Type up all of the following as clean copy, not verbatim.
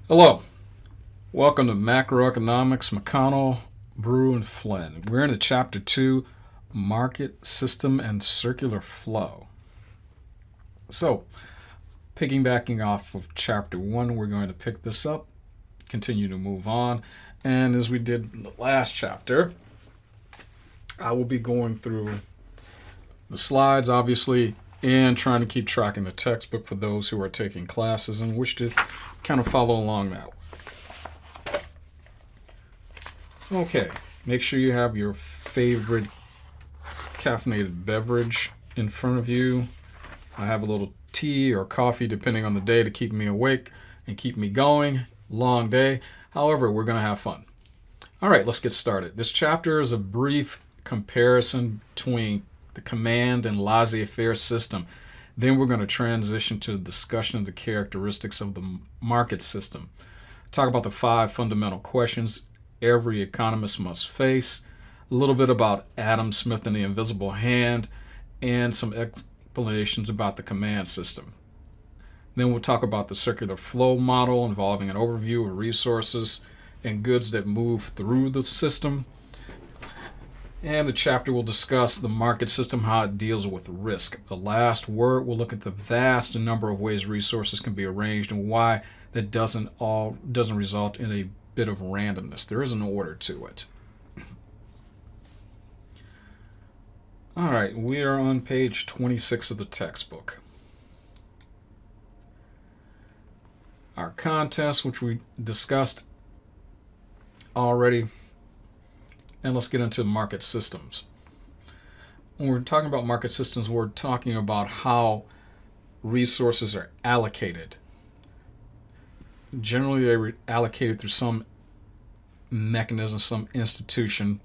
Hello, welcome to Macroeconomics, McConnell, Brew, and Flynn. We're in Chapter 2, Market System and Circular Flow. So, piggybacking off of Chapter 1, we're going to pick this up, continue to move on, and as we did in the last chapter, I will be going through the slides, obviously, and trying to keep track in the textbook for those who are taking classes and wish to kind of follow along that way. Okay, make sure you have your favorite caffeinated beverage in front of you. I have a little tea or coffee depending on the day to keep me awake and keep me going. Long day. However, we're going to have fun. All right, let's get started. This chapter is a brief comparison between the command and laissez-faire system. Then we're going to transition to a discussion of the characteristics of the market system. Talk about the 5 fundamental questions every economist must face, a little bit about Adam Smith and the invisible hand, and some explanations about the command system. Then we'll talk about the circular flow model involving an overview of resources and goods that move through the system. And the chapter will discuss the market system, how it deals with risk. The last word will look at the vast number of ways resources can be arranged and why that doesn't result in a bit of randomness. There is an order to it. All right, we are on page 26 of the textbook. Our contest, which we discussed already. And let's get into market systems. When we're talking about market systems, we're talking about how resources are allocated. Generally, they're allocated through some mechanism, some institution.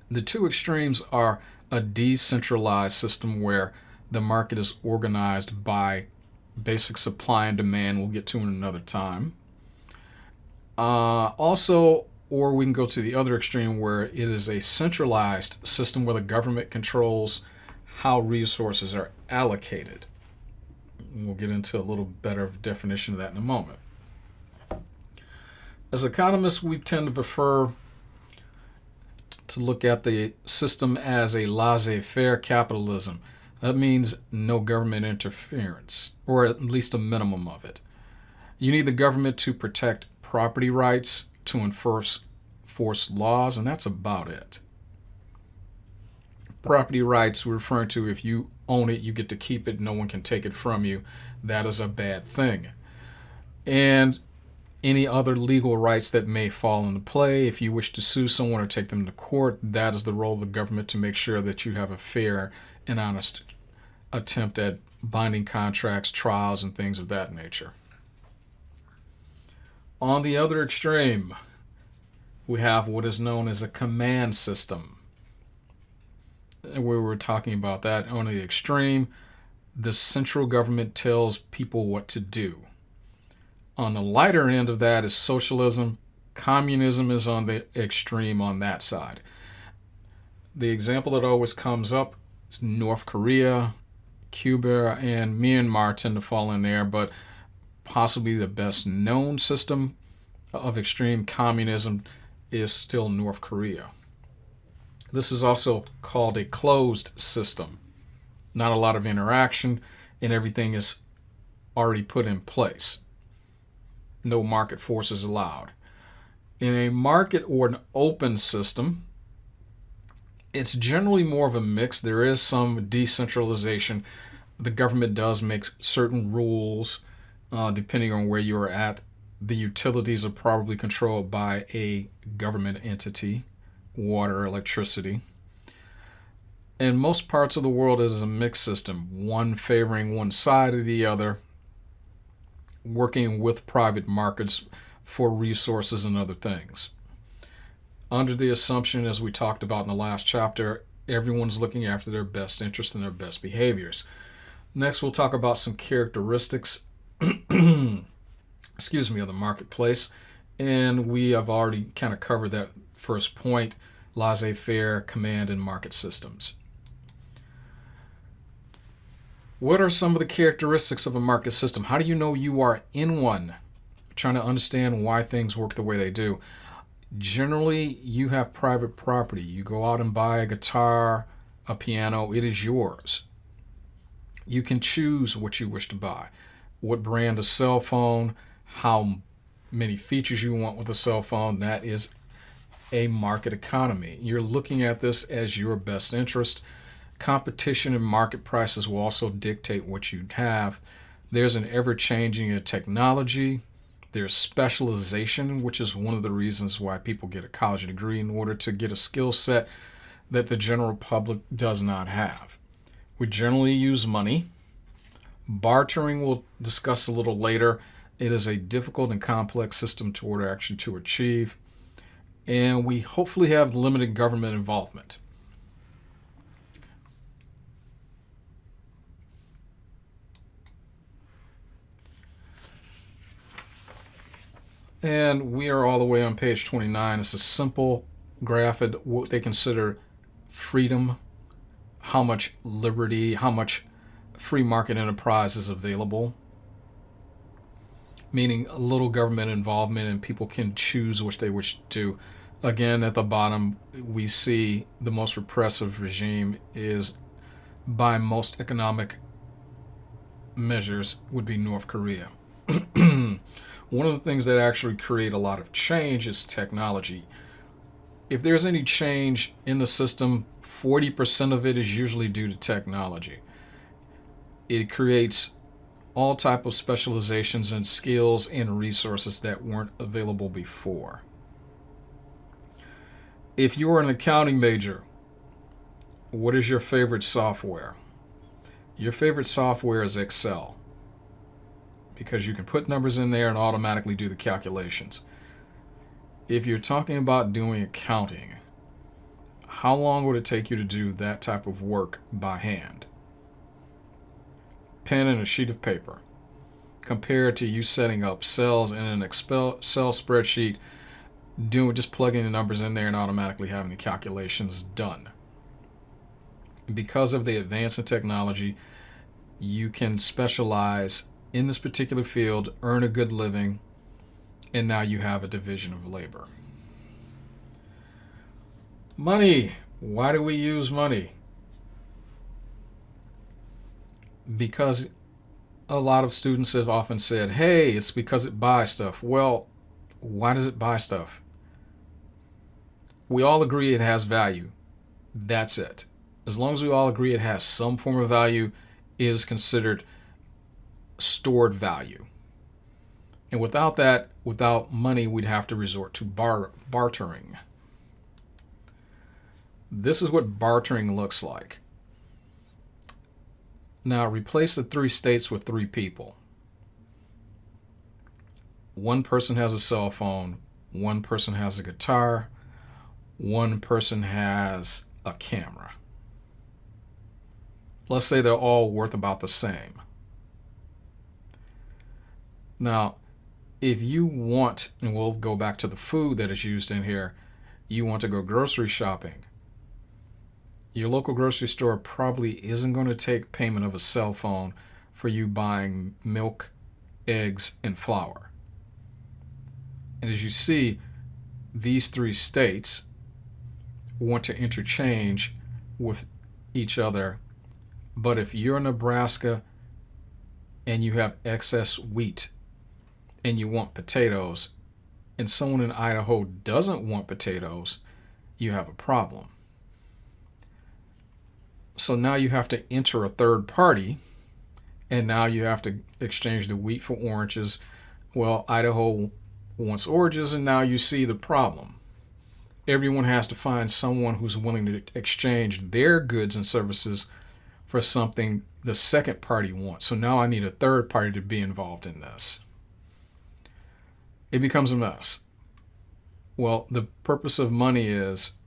The two extremes are a decentralized system where the market is organized by basic supply and demand. We'll get to in another time. Or we can go to the other extreme where it is a centralized system where the government controls how resources are allocated. We'll get into a little better definition of that in a moment. As economists, we tend to prefer to look at the system as a laissez-faire capitalism. That means no government interference, or at least a minimum of it. You need the government to protect property rights, to enforce laws, and that's about it. Property rights, we're referring to if you own it, you get to keep it, no one can take it from you. That is a bad thing. And any other legal rights that may fall into play, if you wish to sue someone or take them to court, that is the role of the government to make sure that you have a fair and honest attempt at binding contracts, trials, and things of that nature. On the other extreme, we have what is known as a command system. And we were talking about that. On the extreme, the central government tells people what to do. On the lighter end of that is socialism. Communism is on the extreme on that side. The example that always comes up is North Korea, Cuba, and Myanmar tend to fall in there, but possibly the best known system of extreme communism is still North Korea. This is also called a closed system. Not a lot of interaction, and everything is already put in place. No market forces allowed. In a market or an open system, it's generally more of a mix. There is some decentralization. The government does make certain rules depending on where you're at. The utilities are probably controlled by a government entity, water, electricity. In most parts of the world, it is a mixed system, one favoring one side or the other, working with private markets for resources and other things. Under the assumption, as we talked about in the last chapter, everyone's looking after their best interests and their best behaviors. Next, we'll talk about some characteristics of the marketplace. And we have already kind of covered that first point, laissez-faire, command, and market systems. What are some of the characteristics of a market system? How do you know you are in one? trying to understand why things work the way they do. Generally, you have private property. You go out and buy a guitar, a piano, it is yours. You can choose what you wish to buy, what brand of cell phone, how many features you want with a cell phone. That is a market economy. You're looking at this as your best interest. Competition and market prices will also dictate what you have. There's an ever-changing technology. There's specialization, which is one of the reasons why people get a college degree, in order to get a skill set that the general public does not have. We generally use money. Bartering we'll discuss a little later. It is a difficult and complex system to achieve. And we hopefully have limited government involvement. And we are all the way on page 29. It's a simple graph of what they consider freedom, how much liberty, how much free market enterprise is available, meaning a little government involvement and people can choose what they wish to do. Again, at the bottom, we see the most repressive regime is, by most economic measures, would be North Korea. One of the things that actually create a lot of change is technology. If there's any change in the system, 40% of it is usually due to technology. It creates all type of specializations and skills and resources that weren't available before. If you're an accounting major, what is your favorite software? Your favorite software is Excel, because you can put numbers in there and automatically do the calculations. If you're talking about doing accounting, how long would it take you to do that type of work by hand? Pen and a sheet of paper, compared to you setting up cells in an Excel spreadsheet, just plugging the numbers in there and automatically having the calculations done. Because of the advance in technology, you can specialize in this particular field, earn a good living, and now you have a division of labor. Money. Why do we use money? Because a lot of students have often said, hey, it's because it buys stuff. Well, why does it buy stuff? We all agree it has value. That's it. As long as we all agree it has some form of value, it is considered stored value. And without that, without money, we'd have to resort to bartering. This is what bartering looks like. Now replace the 3 states with 3 people. One person has a cell phone, one person has a guitar, one person has a camera. Let's say they're all worth about the same. Now, if you want, and we'll go back to the food that is used in here, you want to go grocery shopping. Your local grocery store probably isn't going to take payment of a cell phone for you buying milk, eggs, and flour. And as you see, these 3 states want to interchange with each other. But if you're in Nebraska and you have excess wheat and you want potatoes, and someone in Idaho doesn't want potatoes, you have a problem. So now you have to enter a third party, and now you have to exchange the wheat for oranges. Well, Idaho wants oranges, and now you see the problem. Everyone has to find someone who's willing to exchange their goods and services for something the second party wants. So now I need a third party to be involved in this. It becomes a mess. Well, the purpose of money is,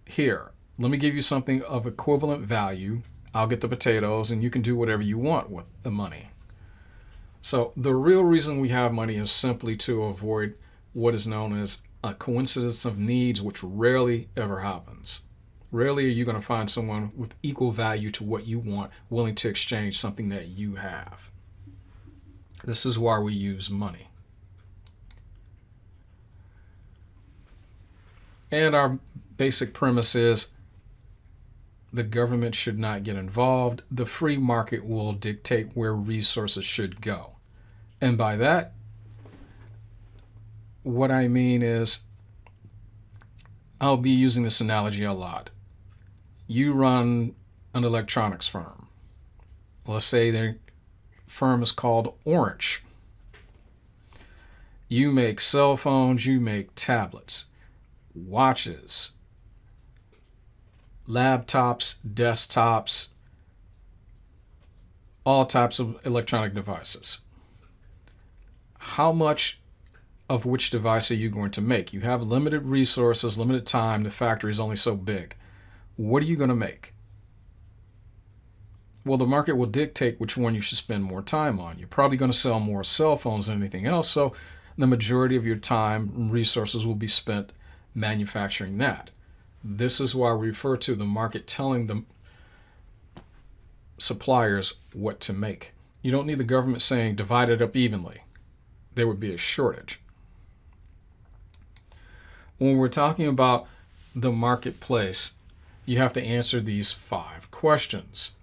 here, let me give you something of equivalent value. I'll get the potatoes, and you can do whatever you want with the money. So the real reason we have money is simply to avoid what is known as a coincidence of needs, which rarely ever happens. Rarely are you going to find someone with equal value to what you want willing to exchange something that you have. This is why we use money. And our basic premise is the government should not get involved. The free market will dictate where resources should go. And by that, what I mean is, I'll be using this analogy a lot. You run an electronics firm. Let's say their firm is called Orange. You make cell phones, you make tablets, watches, laptops, desktops, all types of electronic devices. How much of which device are you going to make? You have limited resources, limited time. The factory is only so big. What are you going to make? Well, the market will dictate which one you should spend more time on. You're probably going to sell more cell phones than anything else, so the majority of your time and resources will be spent manufacturing that. This is why we refer to the market telling the suppliers what to make. You don't need the government saying divide it up evenly. There would be a shortage. When we're talking about the marketplace, you have to answer these 5 questions.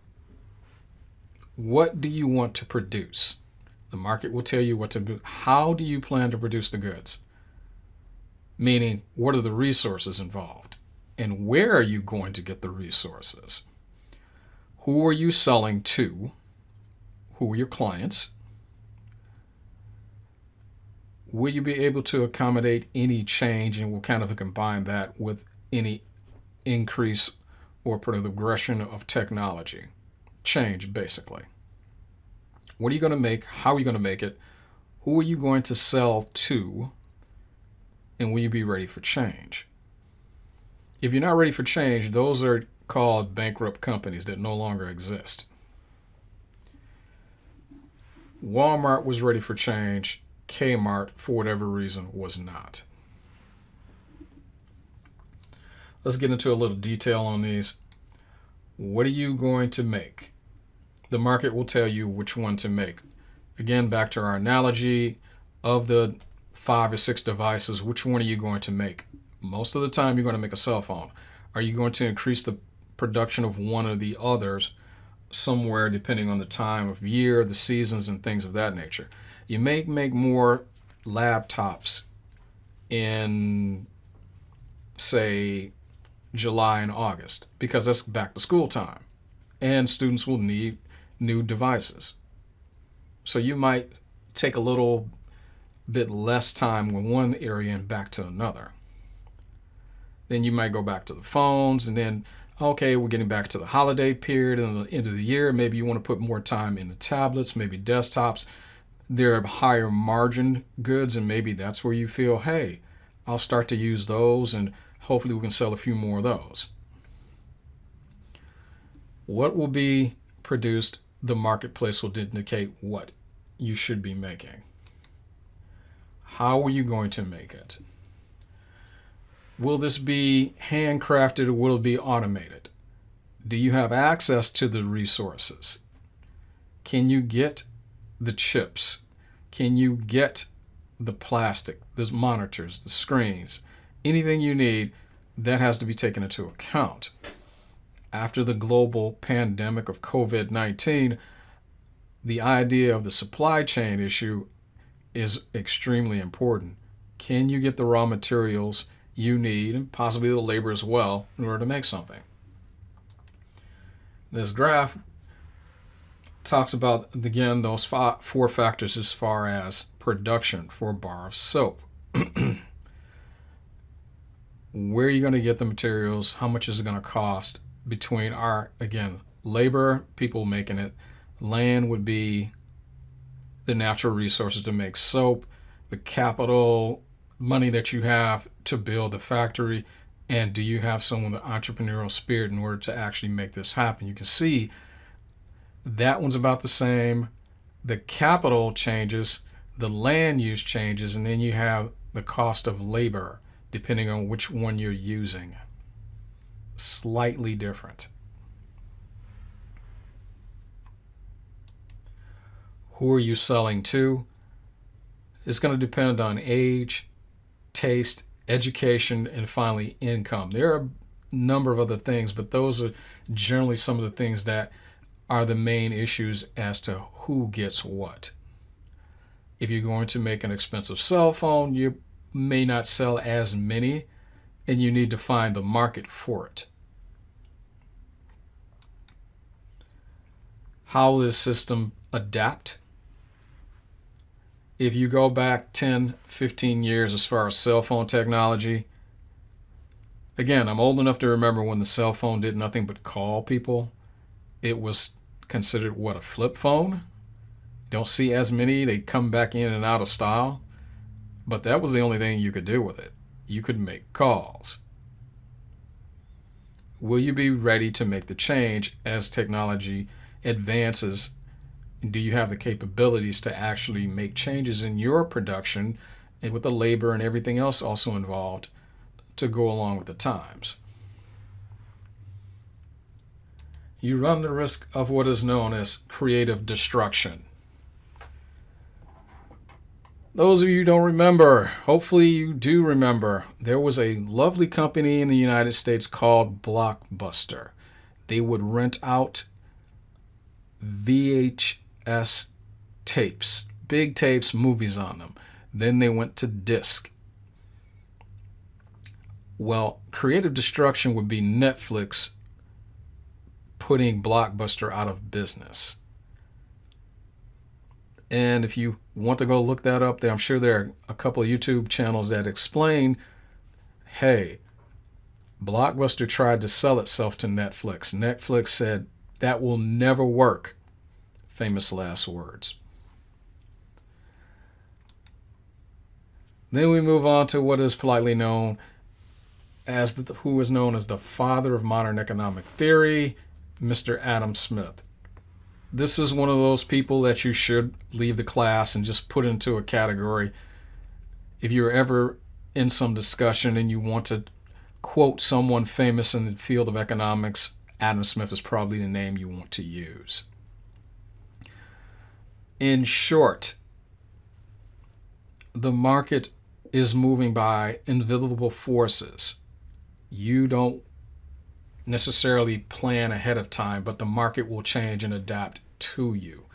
What do you want to produce? The market will tell you what to do. How do you plan to produce the goods? Meaning, what are the resources involved? And where are you going to get the resources? Who are you selling to? Who are your clients? Will you be able to accommodate any change, and we'll kind of combine that with any increase or progression of technology? Change, basically. What are you going to make? How are you going to make it? Who are you going to sell to? And will you be ready for change? If you're not ready for change, those are called bankrupt companies that no longer exist. Walmart was ready for change. Kmart, for whatever reason, was not. Let's get into a little detail on these. What are you going to make? The market will tell you which one to make. Again, back to our analogy of the 5 or 6 devices, which one are you going to make? Most of the time, you're going to make a cell phone. Are you going to increase the production of one or the others somewhere, depending on the time of year, the seasons, and things of that nature? You may make more laptops in, say, July and August, because that's back to school time, and students will need new devices. So you might take a little bit less time with one area and back to another. Then you might go back to the phones, and then, okay, we're getting back to the holiday period and the end of the year. Maybe you want to put more time in the tablets, maybe desktops. They're higher margin goods, and maybe that's where you feel, hey, I'll start to use those, and hopefully we can sell a few more of those. What will be produced, the marketplace will indicate what you should be making. How are you going to make it? Will this be handcrafted or will it be automated? Do you have access to the resources? Can you get the chips? Can you get the plastic, the monitors, the screens, anything you need? That has to be taken into account. After the global pandemic of COVID-19, the idea of the supply chain issue is extremely important. Can you get the raw materials you need, and possibly the labor as well, in order to make something? This graph talks about, again, those 4 factors as far as production for a bar of soap. Where are you going to get the materials? How much is it going to cost? Between our, again, labor, people making it, land would be the natural resources to make soap, the capital, money that you have to build the factory, and do you have someone with entrepreneurial spirit in order to actually make this happen? You can see that one's about the same. The capital changes, the land use changes, and then you have the cost of labor, depending on which one you're using. Slightly different. Who are you selling to? It's going to depend on age, taste, education, and finally income. There are a number of other things, but those are generally some of the things that are the main issues as to who gets what. If you're going to make an expensive cell phone, you may not sell as many, and you need to find the market for it. How will this system adapt? If you go back 10, 15 years as far as cell phone technology, again, I'm old enough to remember when the cell phone did nothing but call people. It was considered, what, a flip phone? Don't see as many. They come back in and out of style. But that was the only thing you could do with it. You could make calls. Will you be ready to make the change as technology advances? Do you have the capabilities to actually make changes in your production and with the labor and everything else also involved to go along with the times? You run the risk of what is known as creative destruction. Those of you who don't remember, hopefully you do remember, there was a lovely company in the United States called Blockbuster. They would rent out VHS tapes, big tapes, movies on them. Then they went to disc. Well, creative destruction would be Netflix putting Blockbuster out of business. And if you want to go look that up there, I'm sure there are a couple of YouTube channels that explain, hey, Blockbuster tried to sell itself to Netflix. Netflix said, that will never work. Famous last words. Then we move on to what is politely known as who is known as the father of modern economic theory, Mr. Adam Smith. This is one of those people that you should leave the class and just put into a category. If you're ever in some discussion and you want to quote someone famous in the field of economics, Adam Smith is probably the name you want to use. In short, the market is moving by invisible forces. You don't necessarily plan ahead of time, but the market will change and adapt to you.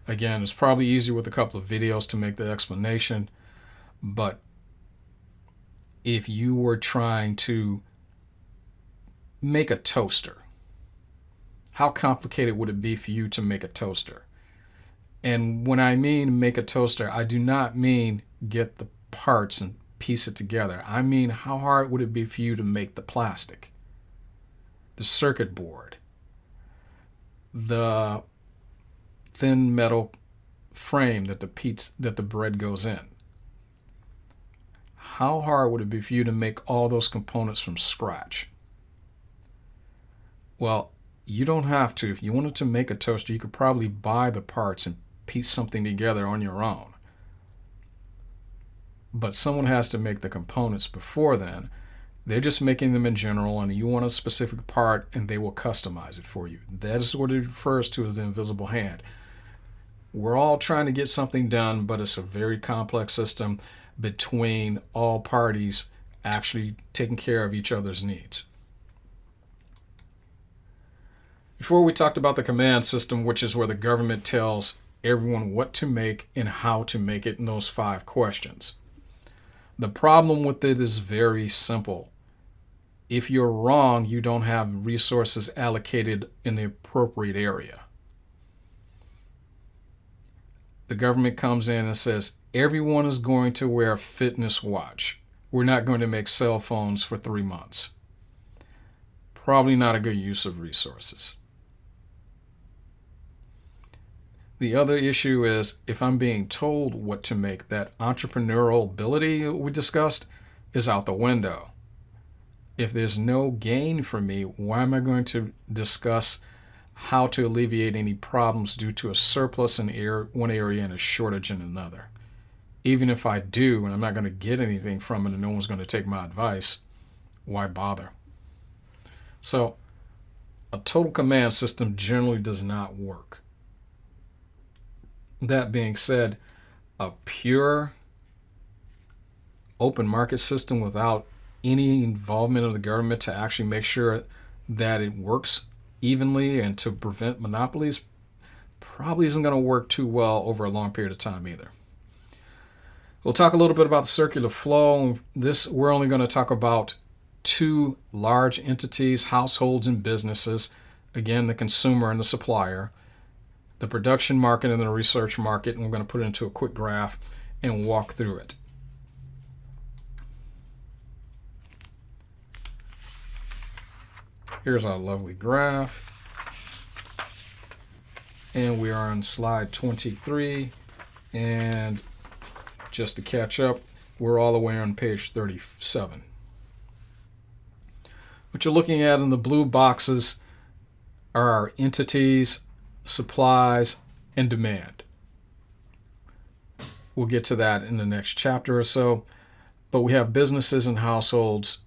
Again, it's probably easier with a couple of videos to make the explanation, but if you were trying to make a toaster, how complicated would it be for you to make a toaster? And when I mean make a toaster, I do not mean get the parts and piece it together. I mean, how hard would it be for you to make the plastic, the circuit board, the thin metal frame that the bread goes in? How hard would it be for you to make all those components from scratch? Well, you don't have to. If you wanted to make a toaster, you could probably buy the parts and piece something together on your own. But someone has to make the components before then. They're just making them in general, and you want a specific part, and they will customize it for you. That is what it refers to as the invisible hand. We're all trying to get something done, but it's a very complex system between all parties actually taking care of each other's needs. Before we talked about the command system, which is where the government tells everyone what to make and how to make it in those 5 questions. The problem with it is very simple. If you're wrong, you don't have resources allocated in the appropriate area. The government comes in and says, everyone is going to wear a fitness watch. We're not going to make cell phones for 3 months. Probably not a good use of resources. The other issue is, if I'm being told what to make, that entrepreneurial ability we discussed is out the window. If there's no gain for me, why am I going to discuss how to alleviate any problems due to a surplus in one area and a shortage in another? Even if I do, and I'm not going to get anything from it and no one's going to take my advice, why bother? So, a total command system generally does not work. That being said, a pure open market system without any involvement of the government to actually make sure that it works evenly and to prevent monopolies probably isn't going to work too well over a long period of time either. We'll talk a little bit about the circular flow. We're only going to talk about two large entities, households and businesses. Again, the consumer and the supplier, the production market and the research market, and we're going to put it into a quick graph and walk through it. Here's our lovely graph. And we are on slide 23. And just to catch up, we're all the way on page 37. What you're looking at in the blue boxes are our entities, supplies, and demand. We'll get to that in the next chapter or so. But we have businesses and households.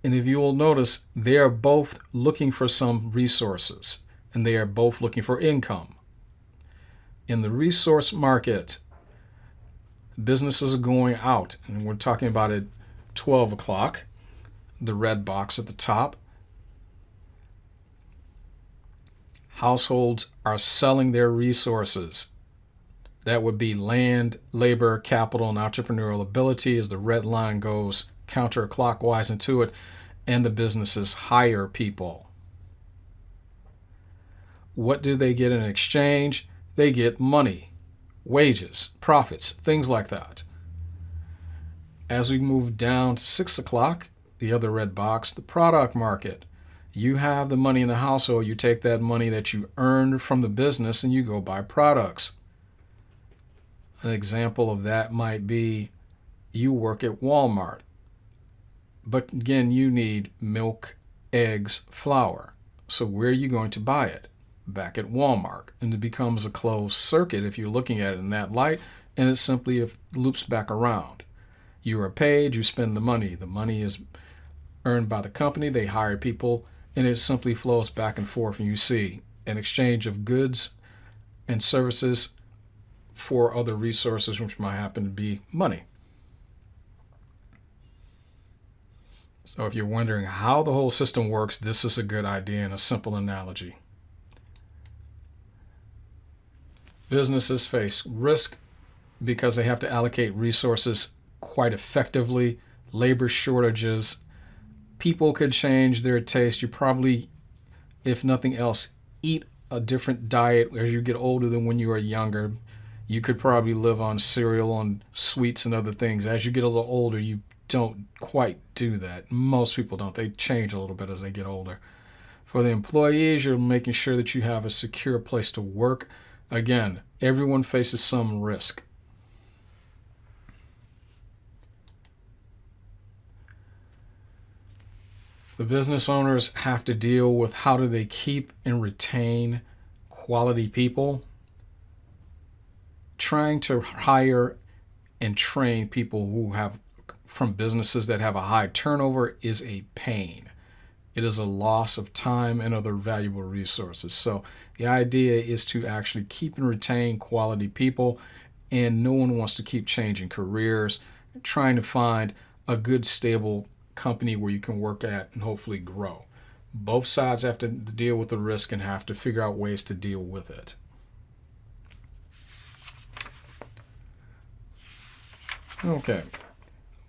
And if you will notice, they are both looking for some resources, and they are both looking for income. In the resource market, businesses are going out, and we're talking about at 12 o'clock, the red box at the top. Households are selling their resources. That would be land, labor, capital, and entrepreneurial ability as the red line goes counterclockwise into it, and the businesses hire people. What do they get in exchange? They get money, wages, profits, things like that. As we move down to 6 o'clock, the other red box, the product market. You have the money in the household. You take that money that you earned from the business and you go buy products. An example of that might be you work at Walmart. But again, you need milk, eggs, flour. So where are you going to buy it? Back at Walmart. And it becomes a closed circuit if you're looking at it in that light, and it simply loops back around. You are paid, you spend the money. The money is earned by the company, they hire people, and it simply flows back and forth, and you see an exchange of goods and services for other resources, which might happen to be money. So if you're wondering how the whole system works, this is a good idea and a simple analogy. Businesses face risk because they have to allocate resources quite effectively, labor shortages. People could change their taste. You probably, if nothing else, eat a different diet as you get older than when you were younger. You could probably live on cereal, on sweets and other things. As you get a little older, you don't quite do that. Most people don't. They change a little bit as they get older. For the employees, you're making sure that you have a secure place to work. Again, everyone faces some risk. The business owners have to deal with how do they keep and retain quality people. Trying to hire and train people who have from businesses that have a high turnover is a pain. It is a loss of time and other valuable resources. So the idea is to actually keep and retain quality people, and no one wants to keep changing careers, trying to find a good, stable company where you can work at and hopefully grow. Both sides have to deal with the risk and have to figure out ways to deal with it. Okay,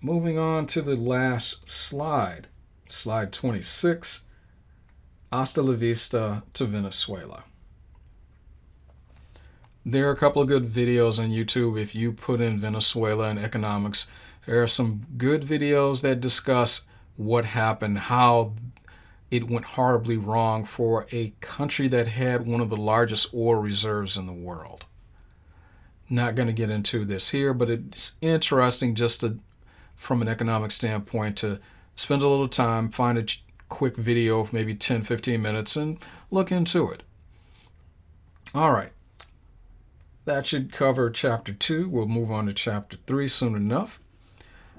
moving on to the last slide, slide 26, hasta la vista to Venezuela. There are a couple of good videos on YouTube. If you put in Venezuela and economics, there are some good videos that discuss what happened, how it went horribly wrong for a country that had one of the largest oil reserves in the world. Not going to get into this here, but it's interesting just to, from an economic standpoint, to spend a little time, find a quick video of maybe 10-15 minutes and look into it. All right. That should cover chapter 2. We'll move on to chapter 3 soon enough.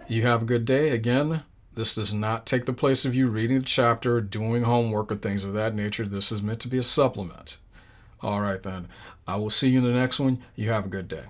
You have a good day. Again, this does not take the place of you reading the chapter, doing homework, or things of that nature. This is meant to be a supplement. All right, then. I will see you in the next one. You have a good day.